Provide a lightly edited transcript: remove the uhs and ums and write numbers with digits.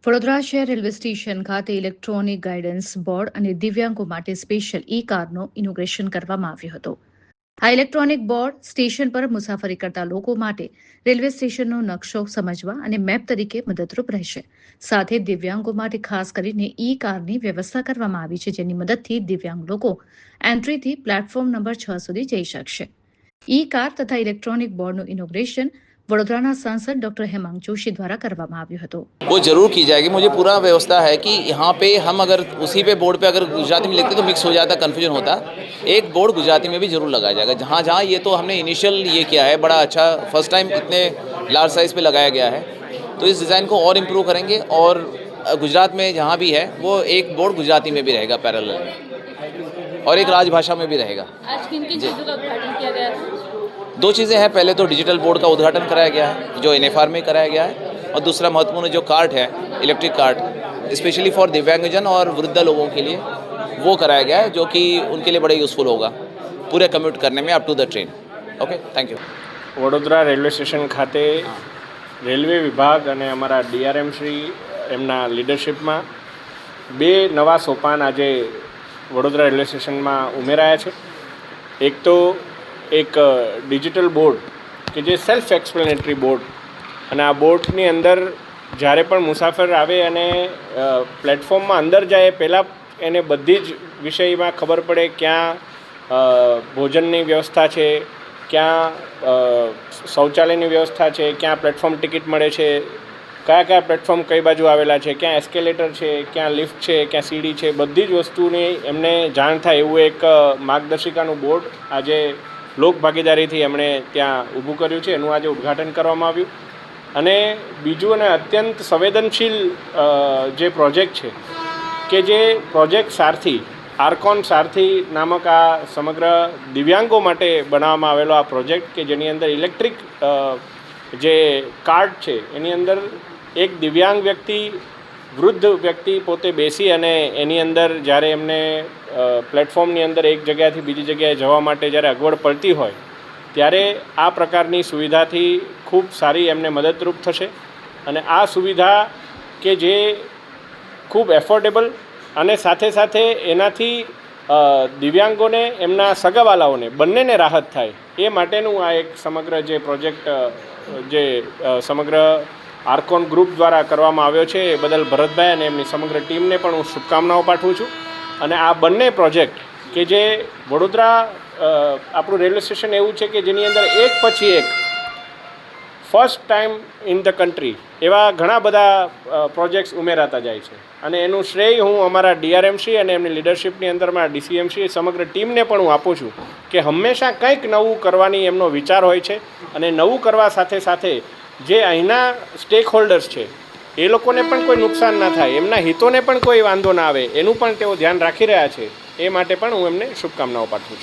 વડોદરા શહેર railway station ખાતે electronic guidance board અને દિવ્યાંગો માટે સ્પેશિયલ ઈ કારનો ઇનોગ્રેશન કરવામાં આવ્યો હતો. આ ઇલેક્ટ્રોનિક બોર્ડ સ્ટેશન પર મુસાફરી કરતા લોકો માટે રેલવે સ્ટેશનનો નકશો સમજવા અને મેપ તરીકે મદદરૂપ રહેશે. સાથે દિવ્યાંગો માટે ખાસ કરીને ઈ કારની વ્યવસ્થા કરવામાં આવી છે, જેની મદદથી દિવ્યાંગ લોકો એન્ટ્રીથી પ્લેટફોર્મ નંબર 6 સુધી જઈ શકશે. ઈ કાર તથા ઇલેક્ટ્રોનિક બોર્ડનું ઇનોગ્રેશન वडोदरा सांसद डॉक्टर हेमांग जोशी द्वारा करवामां आव्युं हतुं. वो जरूर की जाएगी। मुझे पूरा व्यवस्था है कि यहाँ पे हम अगर उसी पे बोर्ड पे अगर गुजराती में लिखते तो मिक्स हो जाता, कन्फ्यूजन होता। एक बोर्ड गुजराती में भी जरूर लगाया जाएगा। जहाँ जहाँ ये तो हमने इनिशियल ये किया है, बड़ा अच्छा फर्स्ट टाइम इतने लार्ज साइज़ पे लगाया गया है, तो इस डिज़ाइन को और इम्प्रूव करेंगे। और गुजरात में जहाँ भी है वो एक बोर्ड गुजराती में भी रहेगा पैरेलल में, और एक राजभाषा में भी रहेगा। आज किन किन चीज़ों का उद्घाटन किया गया था? दो चीज़ें हैं। पहले तो डिजिटल बोर्ड का उद्घाटन कराया गया है जो NFR में कराया गया है, और दूसरा महत्वपूर्ण जो कार्ट है इलेक्ट्रिक कार्ट, स्पेशली फॉर दिव्यांगजन और वृद्ध लोगों के लिए वो कराया गया है, जो कि उनके लिए बड़े यूज़फुल होगा पूरे कम्यूट करने में up to the train. Okay, thank you. Vadodara railway station खाते रेलवे विभाग અને અમારા DRM શ્રી એમના લીડરશિપમાં બે નવા સોપાન આજે વડોદરા રેલવે સ્ટેશનમાં ઉમેરાયા છે. એક તો એક ડિજિટલ બોર્ડ કે જે સેલ્ફ એક્સપ્લેનેટરી બોર્ડ, અને આ બોર્ડની અંદર જ્યારે પણ મુસાફર આવે અને પ્લેટફોર્મમાં અંદર જાય પહેલાં એને બધી જ વિષયમાં ખબર પડે ક્યાં ભોજનની વ્યવસ્થા છે, ક્યાં શૌચાલયની વ્યવસ્થા છે, ક્યાં પ્લેટફોર્મ ટિકિટ મળે છે, કયા કયા પ્લેટફોર્મ કઈ બાજુ આવેલા છે, ક્યાં એસ્કેલેટર છે, ક્યાં લિફ્ટ છે, ક્યાં સીડી છે, બધી જ વસ્તુની એમને જાણ થાય એવું એક માર્ગદર્શિકાનું બોર્ડ આજે લોક ભાગીદારીથી એમણે ત્યાં ઊભું કર્યું છે. એનું આજે ઉદ્ઘાટન કરવામાં આવ્યું. અને બીજું અને અત્યંત સંવેદનશીલ જે પ્રોજેક્ટ છે કે જે પ્રોજેક્ટ સારથી આર્કોન સારથી નામક આ સમગ્ર દિવ્યાંગો માટે બનાવવામાં આવેલો આ પ્રોજેક્ટ કે જેની અંદર ઇલેક્ટ્રિક જે કાર્ડ છે એની અંદર એક દિવ્યાંગ વ્યક્તિ, વૃદ્ધ વ્યક્તિ પોતે બેસી અને એની અંદર જ્યારે એમને પ્લેટફોર્મની અંદર એક જગ્યાથી બીજી જગ્યાએ જવા માટે જ્યારે અગવડ પડતી હોય ત્યારે આ પ્રકારની સુવિધાથી ખૂબ સારી એમને મદદરૂપ થશે. અને આ સુવિધા કે જે ખૂબ એફોર્ડેબલ અને સાથે સાથે એનાથી દિવ્યાંગોને એમના સગાવાલાઓને બંનેને રાહત થાય એ માટેનું આ એક સમગ્ર જે પ્રોજેક્ટ જે સમગ્ર આર્કોન ગ્રુપ દ્વારા કરવામાં આવ્યો છે એ બદલ ભરતભાઈ અને એમની સમગ્ર ટીમને પણ હું શુભકામનાઓ પાઠવું છું. અને આ બંને પ્રોજેક્ટ કે જે વડોદરા આપણું રેલવે સ્ટેશન એવું છે કે જેની અંદર એક પછી એક first time in the country એવા ઘણા બધા પ્રોજેક્ટ્સ ઉમેરાતા જાય છે. અને એનું શ્રેય હું અમારા DRM શ્રી અને એમની લીડરશિપની અંદર મારા DCM શ્રી સમગ્ર ટીમને પણ હું આપું છું કે હંમેશા કંઈક નવું કરવાની એમનો વિચાર હોય છે. અને નવું કરવા સાથે સાથે જે અહીંના સ્ટેક હોલ્ડર્સ છે એ લોકોને પણ કોઈ નુકસાન ના થાય, એમના હિતોને પણ કોઈ વાંધો ના આવે એનું પણ તેઓ ધ્યાન રાખી રહ્યા છે. એ માટે પણ હું એમને શુભકામનાઓ પાઠવું છું.